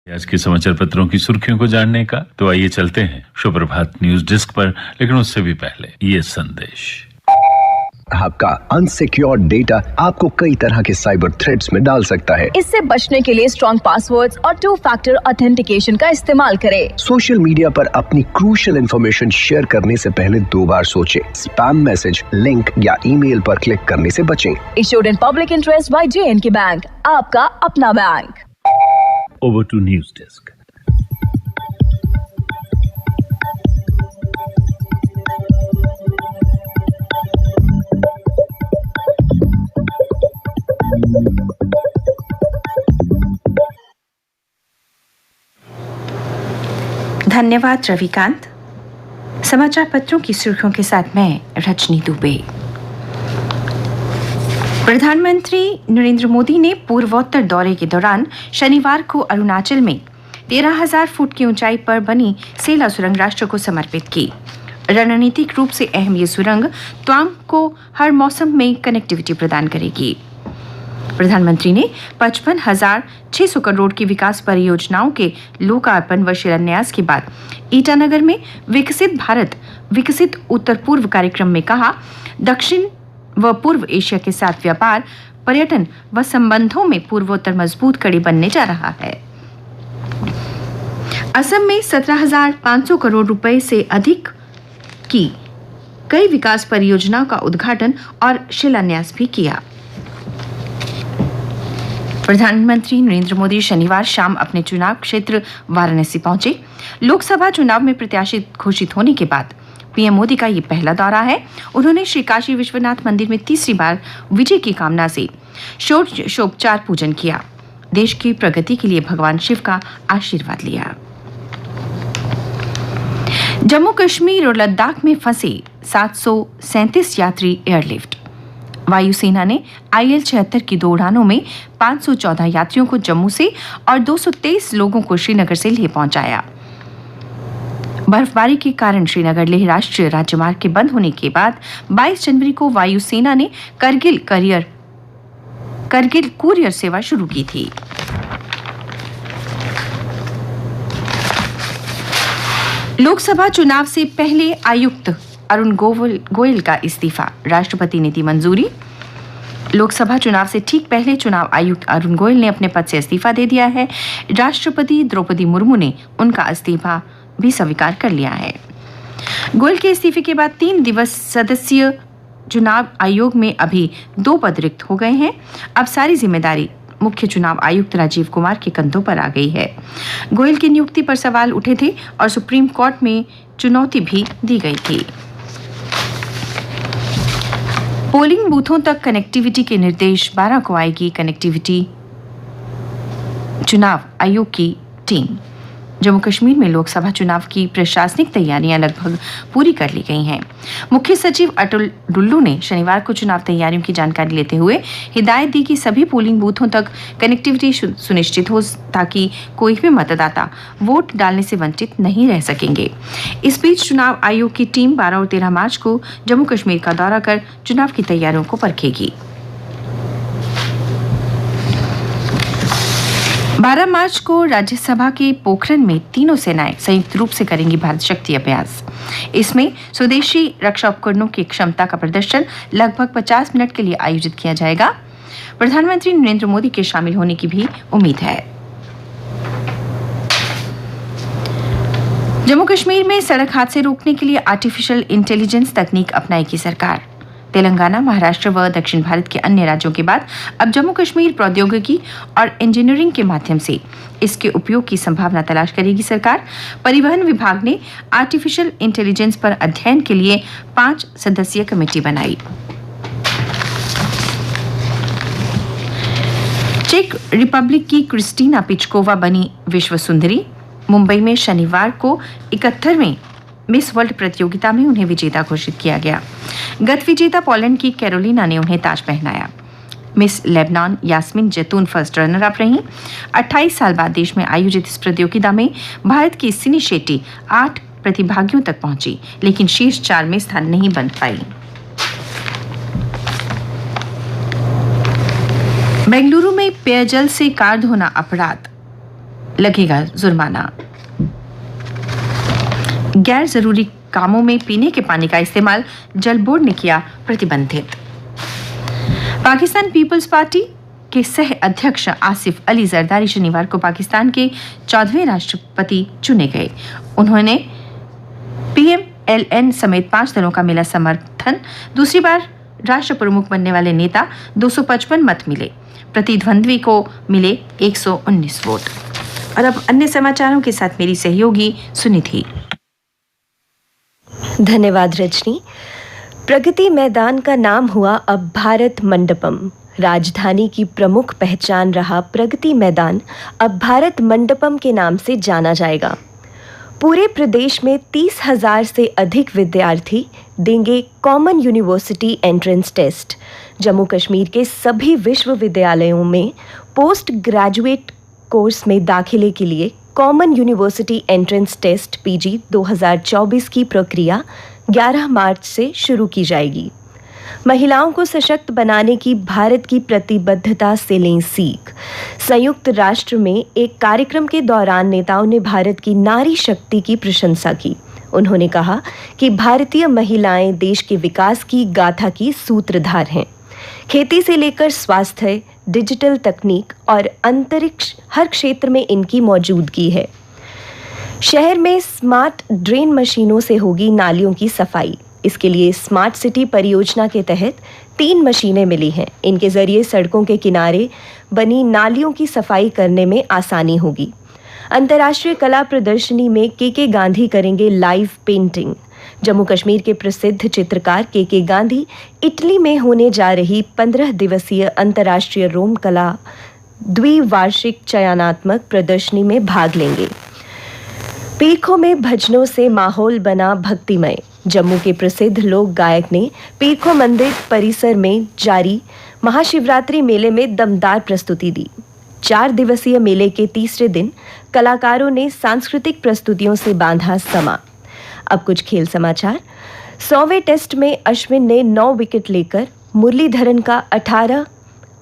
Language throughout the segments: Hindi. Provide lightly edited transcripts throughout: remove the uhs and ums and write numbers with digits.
आज के समाचार पत्रों की सुर्खियों को जानने का तो आइए चलते हैं सुप्रभात न्यूज डेस्क पर, लेकिन उससे भी पहले ये संदेश। आपका अनसिक्योर्ड डेटा आपको कई तरह के साइबर थ्रेट्स में डाल सकता है। इससे बचने के लिए स्ट्रॉन्ग पासवर्ड्स और 2 फैक्टर ऑथेंटिकेशन का इस्तेमाल करें। सोशल मीडिया पर अपनी क्रूशियल इंफॉर्मेशन शेयर करने से पहले 2 बार सोचें। स्पैम मैसेज, लिंक या ईमेल पर क्लिक करने से बचें। Issued in public interest by J&K bank, आपका अपना bank. Over to News Desk. धन्यवाद रविकांत। समाचार पत्रों की सुर्खियों के साथ मैं रजनी दुबे। प्रधानमंत्री नरेंद्र मोदी ने पूर्वोत्तर दौरे के दौरान शनिवार को अरुणाचल में 13,000 फुट की ऊंचाई पर बनी सेला सुरंग राष्ट्र को समर्पित की। रणनीतिक रूप से अहम ये सुरंग तवांग को हर मौसम में कनेक्टिविटी प्रदान करेगी। प्रधानमंत्री ने 55,600 करोड़ की विकास परियोजनाओं के लोकार्पण व शिलान्यास के बाद ईटानगर में विकसित भारत विकसित उत्तर पूर्व कार्यक्रम में कहा, दक्षिण व पूर्व एशिया के साथ व्यापार, पर्यटन व संबंधों में पूर्वोत्तर मजबूत कड़ी बनने जा रहा है। असम में 17,500 करोड़ रुपए से अधिक की कई विकास परियोजनाओं का उद्घाटन और शिलान्यास भी किया। प्रधानमंत्री नरेंद्र मोदी शनिवार शाम अपने चुनाव क्षेत्र वाराणसी पहुंचे। लोकसभा चुनाव में प्रत्याशी घोषित होने के बाद पीएम मोदी का ये पहला दौरा है। उन्होंने श्री काशी विश्वनाथ मंदिर में तीसरी बार विजय की कामना से षोडशोपचार पूजन किया। देश की प्रगति के लिए भगवान शिव का आशीर्वाद लिया। जम्मू कश्मीर और लद्दाख में फंसे 737 यात्री एयरलिफ्ट। वायुसेना ने IL-76 की 2 उड़ानों में 514 यात्रियों को जम्मू से और 223 लोगों को श्रीनगर से ले पहुंचाया। बर्फबारी के कारण श्रीनगर लेह राष्ट्रीय राजमार्ग के बंद होने के बाद 22 जनवरी को वायुसेना ने करगिल कुरियर सेवा शुरू की थी। लोकसभा चुनाव से पहले आयुक्त अरुण गोयल का इस्तीफा, राष्ट्रपति ने दी मंजूरी। लोकसभा चुनाव से ठीक पहले चुनाव आयुक्त अरुण गोयल ने अपने पद से इस्तीफा दे दिया है। राष्ट्रपति द्रौपदी मुर्मू ने उनका इस्तीफा भी स्वीकार कर लिया है। गोयल के इस्तीफे के बाद 3 दिवस सदस्यीय चुनाव आयोग में अभी 2 पद रिक्त हो गए हैं। अब सारी जिम्मेदारी मुख्य चुनाव आयुक्त राजीव कुमार के कंधों पर आ गई है। गोयल की नियुक्ति पर सवाल उठे थे और सुप्रीम कोर्ट में चुनौती भी दी गई थी। पोलिंग बूथों तक कनेक्टिविटी के निर्देश 12 को आएगी कनेक्टिविटी चुनाव आयोग की टीम। जम्मू कश्मीर में लोकसभा चुनाव की प्रशासनिक तैयारियां लगभग पूरी कर ली गई हैं। मुख्य सचिव अटुल डुल्लू ने शनिवार को चुनाव तैयारियों की जानकारी लेते हुए हिदायत दी कि सभी पोलिंग बूथों तक कनेक्टिविटी सुनिश्चित हो ताकि कोई भी मतदाता वोट डालने से वंचित नहीं रह सकेंगे। इस बीच चुनाव आयोग की टीम 12 और 13 मार्च को जम्मू कश्मीर का दौरा कर चुनाव की तैयारियों को परखेगी। 12 मार्च को राज्यसभा के पोखरण में तीनों सेनाएं संयुक्त रूप से करेंगी भारत शक्ति अभ्यास। इसमें स्वदेशी रक्षा उपकरणों की क्षमता का प्रदर्शन लगभग 50 मिनट के लिए आयोजित किया जाएगा। प्रधानमंत्री नरेंद्र मोदी के शामिल होने की भी उम्मीद है। जम्मू कश्मीर में सड़क हादसे रोकने के लिए आर्टिफिशियल इंटेलिजेंस तकनीक अपनाएगी सरकार। तेलंगाना, महाराष्ट्र व दक्षिण भारत के अन्य राज्यों के बाद अब जम्मू कश्मीर प्रौद्योगिकी और इंजीनियरिंग के माध्यम से इसके उपयोग की संभावना तलाश करेगी सरकार। परिवहन विभाग ने आर्टिफिशियल इंटेलिजेंस पर अध्ययन के लिए 5 सदस्यीय कमेटी बनाई। चेक रिपब्लिक की क्रिस्टीना पिचकोवा बनी विश्व सुंदरी। मुंबई में शनिवार को 71वें मिस वर्ल्ड प्रतियोगिता में उन्हें विजेता घोषित किया गया। गत विजेता पोलैंड की कैरोलिना ने उन्हें ताज पहनाया। मिस लेबनान यास्मीन जैतून फर्स्ट रनर अप रहीं। 28 साल बाद देश में आयोजित इस प्रतियोगिता में भारत की सिनी शेट्टी 8 प्रतिभागियों तक पहुंची, लेकिन शीर्ष 4 में स्थान नहीं बन पाई। बेंगलुरु में पेयजल से कार धोना अपराध, लगेगा जुर्माना। गैर जरूरी कामों में पीने के पानी का इस्तेमाल जल बोर्ड ने किया प्रतिबंधित। पाकिस्तान पीपल्स पार्टी के सह अध्यक्ष आसिफ अली जरदारी शनिवार को पाकिस्तान के 14वें राष्ट्रपति चुने गए। उन्होंने PMLN समेत 5 दलों का मिला समर्थन। दूसरी बार राष्ट्र प्रमुख बनने वाले नेता 255 मत मिले। प्रतिद्वंद्वी को मिले 119 वोट। और अब अन्य समाचारों के साथ मेरी सहयोगी सुनिधि। धन्यवाद रजनी। प्रगति मैदान का नाम हुआ अब भारत मंडपम। राजधानी की प्रमुख पहचान रहा प्रगति मैदान अब भारत मंडपम के नाम से जाना जाएगा। पूरे प्रदेश में 30,000 से अधिक विद्यार्थी देंगे common university entrance test. Jammu Kashmir के सभी विश्वविद्यालयों में पोस्ट ग्रेजुएट कोर्स में दाखिले के लिए common university entrance test PG 2024 की प्रक्रिया 11 मार्च से शुरू की जाएगी। महिलाओं को सशक्त बनाने की भारत की प्रतिबद्धता से लें सीख। संयुक्त राष्ट्र में एक कार्यक्रम के दौरान नेताओं ने भारत की नारी शक्ति की प्रशंसा की। उन्होंने कहा कि भारतीय महिलाएं देश के विकास की गाथा की सूत्रधार हैं। खेती से लेकर स्वास्थ्य, डिजिटल तकनीक और अंतरिक्ष हर क्षेत्र में इनकी मौजूदगी है। शहर में स्मार्ट ड्रेन मशीनों से होगी नालियों की सफाई। इसके लिए स्मार्ट सिटी परियोजना के तहत 3 मशीनें मिली हैं। इनके जरिए सड़कों के किनारे बनी नालियों की सफाई करने में आसानी होगी। अंतर्राष्ट्रीय कला प्रदर्शनी में के गांधी करेंगे लाइव पेंटिंग। जम्मू कश्मीर के प्रसिद्ध चित्रकार के गांधी इटली में होने जा रही 15 दिवसीय अंतर्राष्ट्रीय रोम कला द्विवार्षिक चयनात्मक प्रदर्शनी में भाग लेंगे। पीरखों में भजनों से माहौल बना भक्तिमय। जम्मू के प्रसिद्ध लोक गायक ने पीरखों मंदिर परिसर में जारी महाशिवरात्रि मेले में दमदार प्रस्तुति दी। 4 दिवसीय मेले के तीसरे दिन कलाकारों ने सांस्कृतिक प्रस्तुतियों से बांधा समा। अब कुछ खेल समाचार। 100वें टेस्ट में अश्विन ने 9 विकेट लेकर मुरलीधरन का 18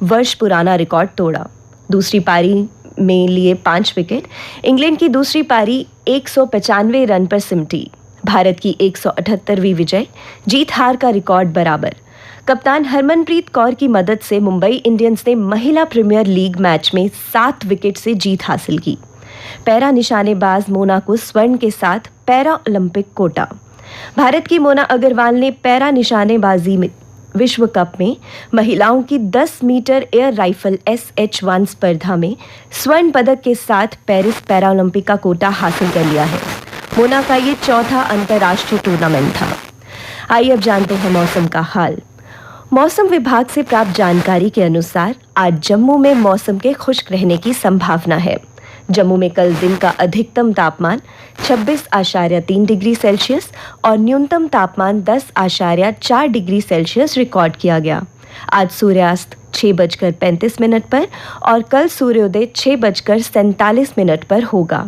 वर्ष पुराना रिकॉर्ड तोड़ा। दूसरी पारी में लिए 5 विकेट। इंग्लैंड की दूसरी पारी 195 रन पर सिमटी। भारत की 178वीं विजय। जीत हार का रिकॉर्ड बराबर। कप्तान हरमनप्रीत कौर की मदद से मुंबई इंडियंस ने महिला प्रीमियर लीग मैच में 7 विकेट से जीत हासिल की। पैरा निशानेबाज मोना को स्वर्ण के साथ पैरा ओलंपिक कोटा। भारत की मोना अग्रवाल ने पैरा निशानेबाजी में विश्व कप में महिलाओं की 10 मीटर एयर राइफल SH1 स्पर्धा में स्वर्ण पदक के साथ पेरिस पैरा ओलंपिक का कोटा हासिल कर लिया है। मोना का ये चौथा अंतर्राष्ट्रीय टूर्नामेंट था। आइए अब जानते हैं मौसम का हाल। मौसम विभाग से प्राप्त जानकारी के अनुसार आज जम्मू में मौसम के खुश्क रहने की संभावना है। जम्मू में कल दिन का अधिकतम तापमान 26.3 डिग्री सेल्सियस और न्यूनतम तापमान 10.4 डिग्री सेल्सियस रिकॉर्ड किया गया। आज सूर्यास्त 6:35 पर और कल सूर्योदय 6:47 पर होगा।